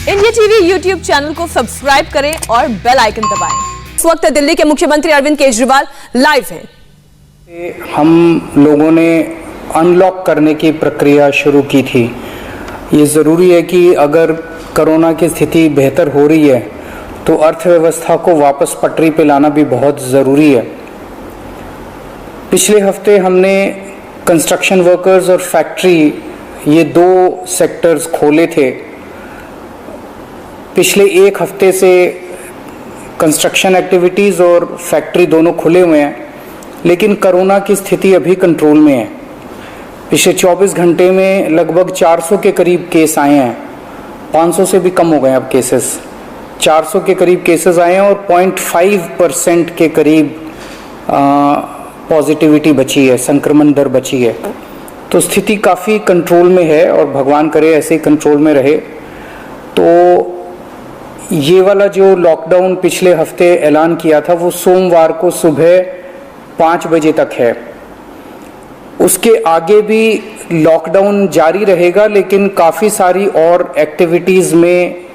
India TV YouTube channel को subscribe करें और बेल आइकन दबाएं। इस वक्त दिल्ली के मुख्यमंत्री अरविंद केजरीवाल लाइव हैं। हम लोगों ने अनलॉक करने की प्रक्रिया शुरू की थी। ये ज़रूरी है कि अगर कोरोना की स्थिति बेहतर हो रही है तो अर्थव्यवस्था को वापस पटरी पे लाना भी बहुत ज़रूरी है। पिछले हफ्ते हमने कंस्ट्रक्शन वर्कर्स और फैक्ट्री ये दो सेक्टर्स खोले थे। पिछले एक हफ्ते से कंस्ट्रक्शन एक्टिविटीज़ और फैक्ट्री दोनों खुले हुए हैं, लेकिन कोरोना की स्थिति अभी कंट्रोल में है। पिछले 24 घंटे में लगभग 400 के करीब केस आए हैं। 500 से भी कम हो गए अब केसेस। 400 के करीब केसेस आए हैं और 0.5% के करीब पॉजिटिविटी बची है, संक्रमण दर बची है। तो स्थिति काफ़ी कंट्रोल में है और भगवान करे ऐसे ही कंट्रोल में रहे। तो ये वाला जो लॉकडाउन पिछले हफ्ते ऐलान किया था वो सोमवार को सुबह 5 बजे तक है। उसके आगे भी लॉकडाउन जारी रहेगा, लेकिन काफ़ी सारी और एक्टिविटीज़ में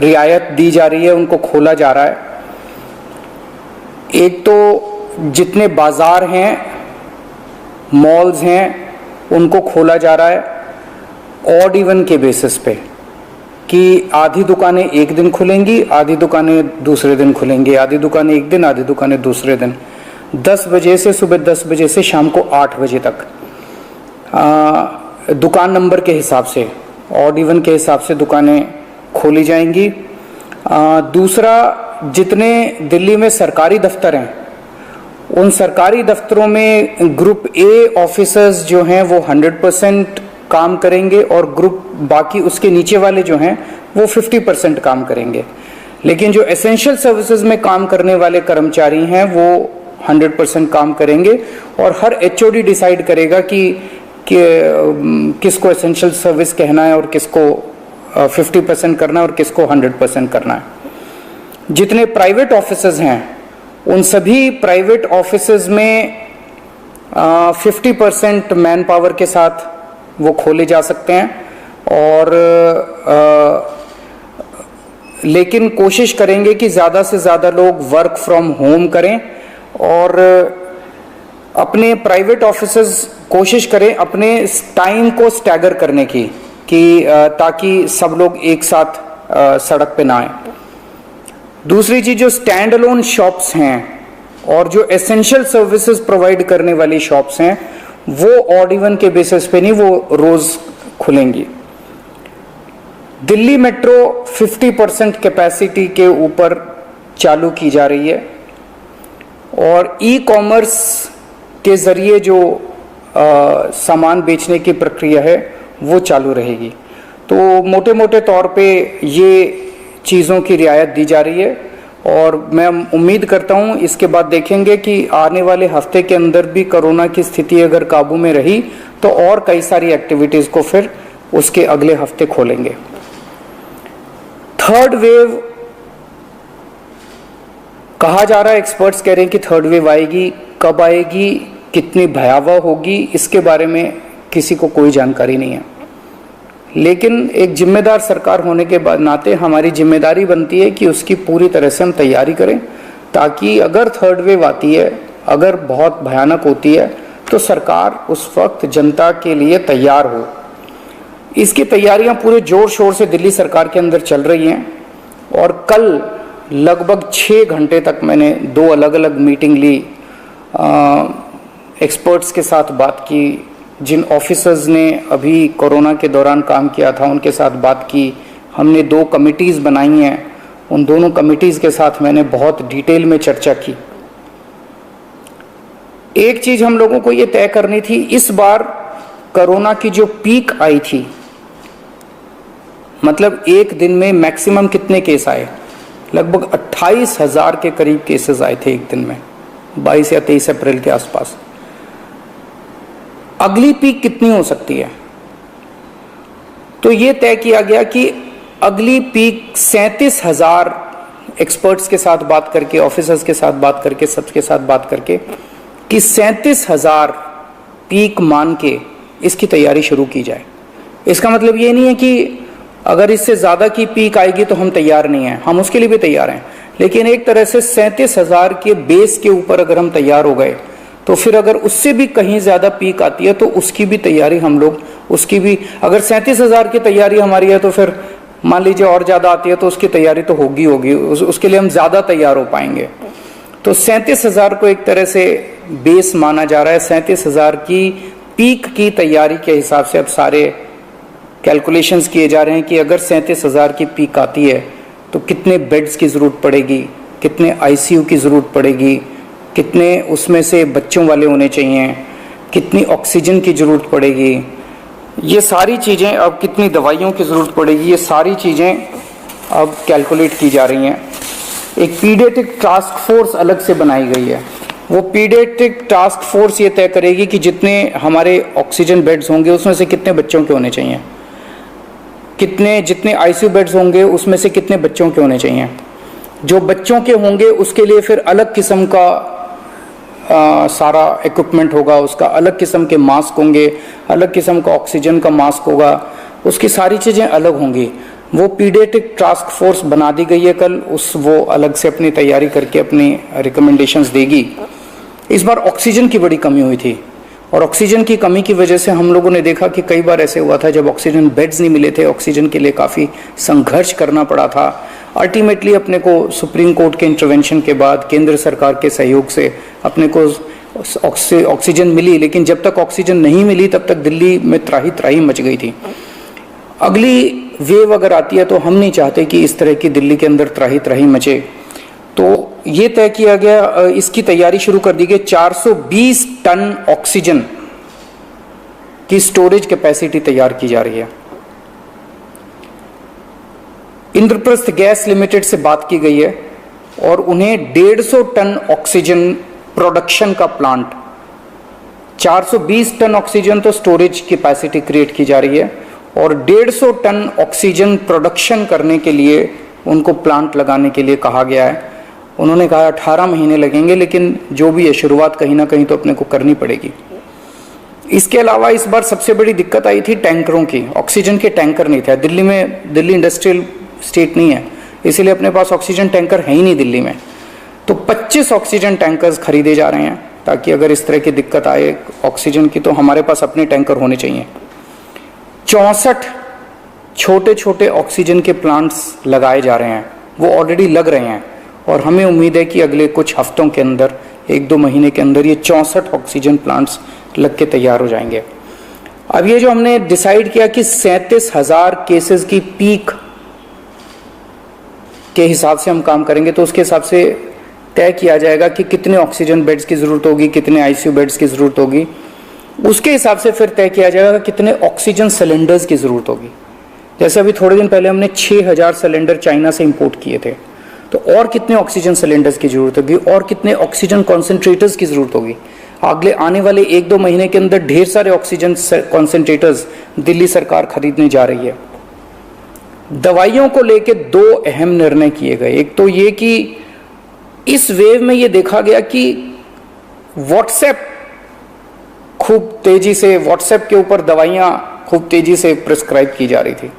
रियायत दी जा रही है, उनको खोला जा रहा है। एक तो जितने बाज़ार हैं, मॉल्स हैं, उनको खोला जा रहा है ऑड इवन के बेसिस पे, कि आधी दुकानें एक दिन खुलेंगी, आधी दुकानें दूसरे दिन खुलेंगी, आधी दुकानें एक दिन, आधी दुकानें दूसरे दिन। 10 बजे से सुबह 10 बजे से शाम को 8 बजे तक दुकान नंबर के हिसाब से, ऑड इवन के हिसाब से दुकानें खोली जाएंगी। दूसरा, जितने दिल्ली में सरकारी दफ्तर हैं उन सरकारी दफ्तरों में ग्रुप ए ऑफिसर्स जो हैं वो 100% काम करेंगे और ग्रुप बाकी उसके नीचे वाले जो हैं वो 50% काम करेंगे। लेकिन जो एसेंशियल सर्विसेज में काम करने वाले कर्मचारी हैं वो 100% काम करेंगे और हर एचओडी डिसाइड करेगा कि किसको एसेंशियल सर्विस कहना है और किसको 50% करना है और किसको 100% करना है। जितने प्राइवेट ऑफिसेज हैं उन सभी प्राइवेट ऑफिसेज में 50% मैन पावर के साथ वो खोले जा सकते हैं और लेकिन कोशिश करेंगे कि ज़्यादा से ज़्यादा लोग वर्क फ्रॉम होम करें और अपने प्राइवेट ऑफिसेज कोशिश करें अपने टाइम को स्टैगर करने की, कि ताकि सब लोग एक साथ सड़क पे ना आए। दूसरी चीज़, जो स्टैंड अलोन शॉप्स हैं और जो एसेंशियल सर्विसेज प्रोवाइड करने वाली शॉप्स हैं वो ऑड इवन के बेसिस पे नहीं, वो रोज खुलेंगी। दिल्ली मेट्रो 50% कैपेसिटी के ऊपर चालू की जा रही है और ई कॉमर्स के जरिए जो सामान बेचने की प्रक्रिया है वो चालू रहेगी। तो मोटे मोटे तौर पे ये चीज़ों की रियायत दी जा रही है और मैं उम्मीद करता हूं इसके बाद देखेंगे कि आने वाले हफ्ते के अंदर भी कोरोना की स्थिति अगर काबू में रही तो और कई सारी एक्टिविटीज़ को फिर उसके अगले हफ्ते खोलेंगे। थर्ड वेव कहा जा रहा है, एक्सपर्ट्स कह रहे हैं कि थर्ड वेव आएगी। कब आएगी, कितनी भयावह होगी, इसके बारे में किसी को कोई जानकारी नहीं है। लेकिन एक जिम्मेदार सरकार होने के बाद नाते हमारी जिम्मेदारी बनती है कि उसकी पूरी तरह से हम तैयारी करें, ताकि अगर थर्ड वेव आती है, अगर बहुत भयानक होती है, तो सरकार उस वक्त जनता के लिए तैयार हो। इसकी तैयारियां पूरे जोर शोर से दिल्ली सरकार के अंदर चल रही हैं और कल लगभग 6 घंटे तक मैंने 2 अलग अलग मीटिंग ली, एक्सपर्ट्स के साथ बात की, जिन ऑफिसर्स ने अभी कोरोना के दौरान काम किया था उनके साथ बात की। हमने 2 कमिटीज़ बनाई हैं, उन दोनों कमिटीज़ के साथ मैंने बहुत डिटेल में चर्चा की। एक चीज़ हम लोगों को ये तय करनी थी, इस बार कोरोना की जो पीक आई थी, मतलब एक दिन में मैक्सिमम कितने केस आए, लगभग 28,000 के करीब केसेस आए थे एक दिन में, 22 या 23 अप्रैल के आसपास। अगली पीक कितनी हो सकती है, तो ये तय किया गया कि अगली पीक 37,000, एक्सपर्ट्स के साथ बात करके, ऑफिसर्स के साथ बात करके, सबके साथ बात करके, कि 37,000 पीक मान के इसकी तैयारी शुरू की जाए। इसका मतलब ये नहीं है कि अगर इससे ज़्यादा की पीक आएगी तो हम तैयार नहीं हैं, हम उसके लिए भी तैयार हैं। लेकिन एक तरह से 37,000 के बेस के ऊपर अगर हम तैयार हो गए तो फिर अगर उससे भी कहीं ज़्यादा पीक आती है तो उसकी भी तैयारी हम लोग, उसकी भी, अगर 37,000 की तैयारी हमारी है तो फिर मान लीजिए और ज़्यादा आती है तो उसकी तैयारी तो होगी, उसके लिए हम ज़्यादा तैयार हो पाएंगे। तो 37,000 को एक तरह से बेस माना जा रहा है। 37,000 की पीक की तैयारी के हिसाब से अब सारे कैलकुलेशंस किए जा रहे हैं कि अगर 37,000 की पीक आती है तो कितने बेड्स की ज़रूरत पड़ेगी, कितने आईसीयू की ज़रूरत पड़ेगी, कितने उसमें से बच्चों वाले होने चाहिए, कितनी ऑक्सीजन की ज़रूरत पड़ेगी, ये सारी चीज़ें, अब कितनी दवाइयों की ज़रूरत पड़ेगी, ये सारी चीज़ें अब कैलकुलेट की जा रही हैं। एक पीडियाट्रिक टास्क फोर्स अलग से बनाई गई है। वो पीडियाट्रिक टास्क फोर्स ये तय करेगी कि जितने हमारे ऑक्सीजन बेड्स होंगे उसमें से कितने बच्चों के होने चाहिए, जितने आईसीयू बेड्स होंगे उसमें से कितने बच्चों के होने चाहिए। जो बच्चों के होंगे उसके लिए फिर अलग किस्म का सारा इक्विपमेंट होगा, उसका अलग किस्म के मास्क होंगे, अलग किस्म का ऑक्सीजन का मास्क होगा, उसकी सारी चीज़ें अलग होंगी। वो पीडियाट्रिक टास्क फोर्स बना दी गई है कल, वो अलग से अपनी तैयारी करके अपनी रिकमेंडेशंस देगी। इस बार ऑक्सीजन की बड़ी कमी हुई थी और ऑक्सीजन की कमी की वजह से हम लोगों ने देखा कि कई बार ऐसे हुआ था जब ऑक्सीजन बेड्स नहीं मिले थे, ऑक्सीजन के लिए काफ़ी संघर्ष करना पड़ा था। अल्टीमेटली अपने को सुप्रीम कोर्ट के इंटरवेंशन के बाद केंद्र सरकार के सहयोग से अपने को ऑक्सीजन मिली, लेकिन जब तक ऑक्सीजन नहीं मिली तब तक दिल्ली में त्राही मच गई थी। अगली वेव अगर आती है तो हम नहीं चाहते कि इस तरह की दिल्ली के अंदर त्राही मचे, तो ये तय किया गया, इसकी तैयारी शुरू कर दी गई। 420 टन ऑक्सीजन की स्टोरेज कैपेसिटी तैयार की जा रही है। इंद्रप्रस्थ गैस लिमिटेड से बात की गई है और उन्हें 150 टन ऑक्सीजन प्रोडक्शन का प्लांट, 420 टन ऑक्सीजन तो स्टोरेज कैपेसिटी क्रिएट की जा रही है और 150 टन ऑक्सीजन प्रोडक्शन करने के लिए उनको प्लांट लगाने के लिए कहा गया है। उन्होंने कहा 18 महीने लगेंगे, लेकिन जो भी है शुरुआत कहीं ना कहीं तो अपने को करनी पड़ेगी। इसके अलावा इस बार सबसे बड़ी दिक्कत आई थी टैंकरों की। ऑक्सीजन के टैंकर नहीं थे दिल्ली में, दिल्ली इंडस्ट्रियल स्टेट नहीं है, इसीलिए अपने पास ऑक्सीजन टैंकर है ही नहीं दिल्ली में। तो 25 ऑक्सीजन टैंकर्स खरीदे जा रहे हैं ताकि अगर इस तरह की दिक्कत आए ऑक्सीजन की तो हमारे पास अपने टैंकर होने चाहिए। 64 छोटे छोटे ऑक्सीजन के प्लांट्स लगाए जा रहे हैं, वो ऑलरेडी लग रहे हैं और हमें उम्मीद है कि अगले कुछ हफ्तों के अंदर, 1-2 महीने के अंदर ये 64 ऑक्सीजन प्लांट्स लग के तैयार हो जाएंगे। अब ये जो हमने डिसाइड किया कि 37,000 केसेस की पीक के हिसाब से हम काम करेंगे, तो उसके हिसाब से तय किया जाएगा कि कितने ऑक्सीजन बेड्स की ज़रूरत होगी, कितने आईसीयू बेड्स की ज़रूरत होगी। उसके हिसाब से फिर तय किया जाएगा कितने ऑक्सीजन सिलेंडर्स की ज़रूरत होगी। जैसे अभी थोड़े दिन पहले हमने 6,000 सिलेंडर चाइना से इंपोर्ट किए थे, तो और कितने ऑक्सीजन सिलेंडर्स की ज़रूरत होगी और कितने ऑक्सीजन कॉन्सेंट्रेटर्स की ज़रूरत होगी। अगले आने वाले 1-2 महीने के अंदर ढेर सारे ऑक्सीजन कॉन्सेंट्रेटर्स दिल्ली सरकार खरीदने जा रही है। दवाइयों को लेकर 2 अहम निर्णय किए गए। एक तो ये कि इस वेव में ये देखा गया कि व्हाट्सएप खूब तेजी से, व्हाट्सएप के ऊपर दवाइयाँ खूब तेजी से प्रिस्क्राइब की जा रही थी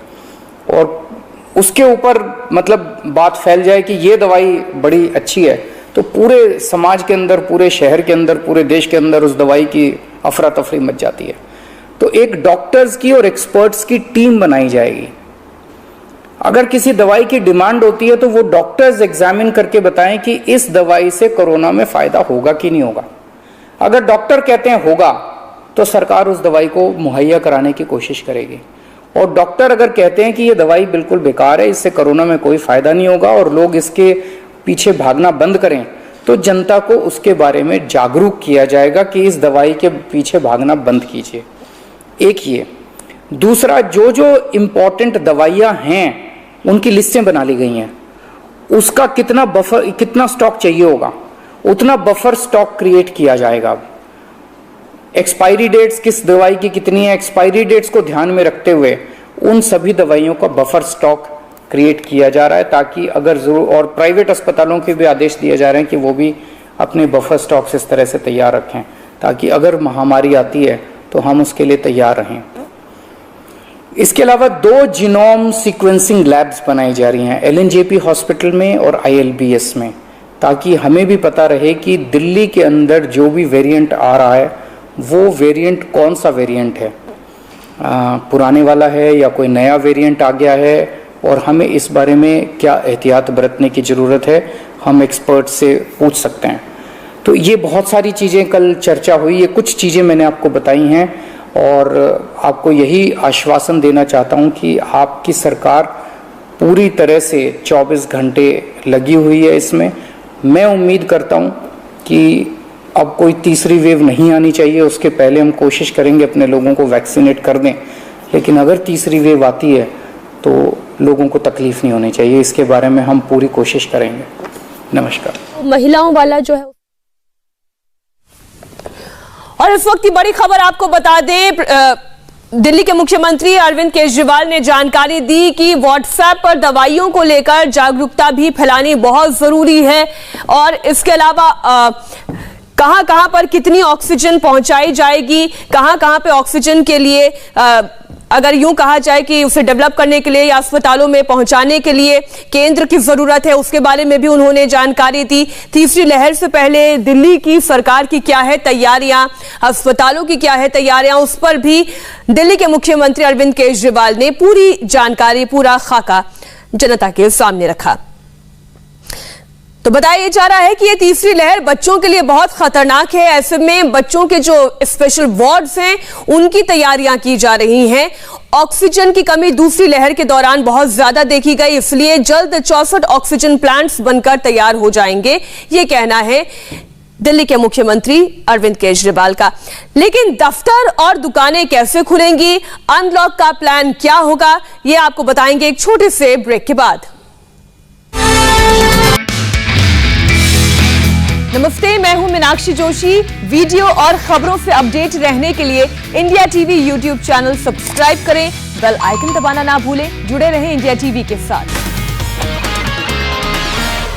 और उसके ऊपर मतलब बात फैल जाए कि ये दवाई बड़ी अच्छी है तो पूरे समाज के अंदर, पूरे शहर के अंदर, पूरे देश के अंदर उस दवाई की अफरा तफरी मच जाती है। तो एक डॉक्टर्स की और एक्सपर्ट्स की टीम बनाई जाएगी। अगर किसी दवाई की डिमांड होती है तो वो डॉक्टर्स एग्जामिन करके बताएं कि इस दवाई से कोरोना में फायदा होगा कि नहीं होगा। अगर डॉक्टर कहते हैं होगा तो सरकार उस दवाई को मुहैया कराने की कोशिश करेगी, और डॉक्टर अगर कहते हैं कि ये दवाई बिल्कुल बेकार है, इससे कोरोना में कोई फायदा नहीं होगा और लोग इसके पीछे भागना बंद करें, तो जनता को उसके बारे में जागरूक किया जाएगा कि इस दवाई के पीछे भागना बंद कीजिए। एक ये। दूसरा, जो इम्पोर्टेंट दवाइयाँ हैं उनकी लिस्टें बना ली गई हैं, उसका कितना बफर, कितना स्टॉक चाहिए होगा उतना बफर स्टॉक क्रिएट किया जाएगा। एक्सपायरी डेट्स किस दवाई की कितनी है, एक्सपायरी डेट्स को ध्यान में रखते हुए उन सभी दवाइयों का बफर स्टॉक क्रिएट किया जा रहा है ताकि अगर जरूर, और प्राइवेट अस्पतालों के भी आदेश दिए जा रहे हैं कि वो भी अपने बफर स्टॉक्स इस तरह से तैयार रखें ताकि अगर महामारी आती है तो हम उसके लिए तैयार रहें। इसके अलावा 2 जीनोम सीक्वेंसिंग लैब्स बनाई जा रही हैं LNJP हॉस्पिटल में और ILBS में, ताकि हमें भी पता रहे कि दिल्ली के अंदर जो भी वेरिएंट आ रहा है वो वेरिएंट कौन सा वेरिएंट है, पुराने वाला है या कोई नया वेरिएंट आ गया है, और हमें इस बारे में क्या एहतियात बरतने की ज़रूरत है हम एक्सपर्ट से पूछ सकते हैं। तो ये बहुत सारी चीज़ें कल चर्चा हुई, ये कुछ चीज़ें मैंने आपको बताई हैं और आपको यही आश्वासन देना चाहता हूँ कि आपकी सरकार पूरी तरह से 24 घंटे लगी हुई है इसमें। मैं उम्मीद करता हूँ कि अब कोई तीसरी वेव नहीं आनी चाहिए, उसके पहले हम कोशिश करेंगे अपने लोगों को वैक्सीनेट कर दें, लेकिन अगर तीसरी वेव आती है तो लोगों को तकलीफ नहीं होनी चाहिए, इसके बारे में हम पूरी कोशिश करेंगे। नमस्कार। महिलाओं वाला जो है, और इस वक्त की बड़ी खबर आपको बता दें, दिल्ली के मुख्यमंत्री अरविंद केजरीवाल ने जानकारी दी कि व्हाट्सएप पर दवाइयों को लेकर जागरूकता भी फैलानी बहुत जरूरी है, और इसके अलावा कहां कहां पर कितनी ऑक्सीजन पहुंचाई जाएगी, कहां कहां पे ऑक्सीजन के लिए अगर यूं कहा जाए कि उसे डेवलप करने के लिए या अस्पतालों में पहुंचाने के लिए केंद्र की जरूरत है, उसके बारे में भी उन्होंने जानकारी दी। तीसरी लहर से पहले दिल्ली की सरकार की क्या है तैयारियां, अस्पतालों की क्या है तैयारियां, उस पर भी दिल्ली के मुख्यमंत्री अरविंद केजरीवाल ने पूरी जानकारी, पूरा खाका जनता के सामने रखा। तो बताया जा रहा है कि ये तीसरी लहर बच्चों के लिए बहुत खतरनाक है। ऐसे में बच्चों के जो स्पेशल वार्ड्स हैं उनकी तैयारियां की जा रही हैं। ऑक्सीजन की कमी दूसरी लहर के दौरान बहुत ज्यादा देखी गई, इसलिए जल्द 64 ऑक्सीजन प्लांट्स बनकर तैयार हो जाएंगे, ये कहना है दिल्ली के मुख्यमंत्री अरविंद केजरीवाल का। लेकिन दफ्तर और दुकानें कैसे खुलेंगी, अनलॉक का प्लान क्या होगा, ये आपको बताएंगे एक छोटे से ब्रेक के बाद। नमस्ते, मैं हूं मीनाक्षी जोशी। वीडियो और खबरों से अपडेट रहने के लिए India TV YouTube channel subscribe करें, बेल आइकन दबाना ना भूलें। जुड़े रहें इंडिया टीवी के साथ।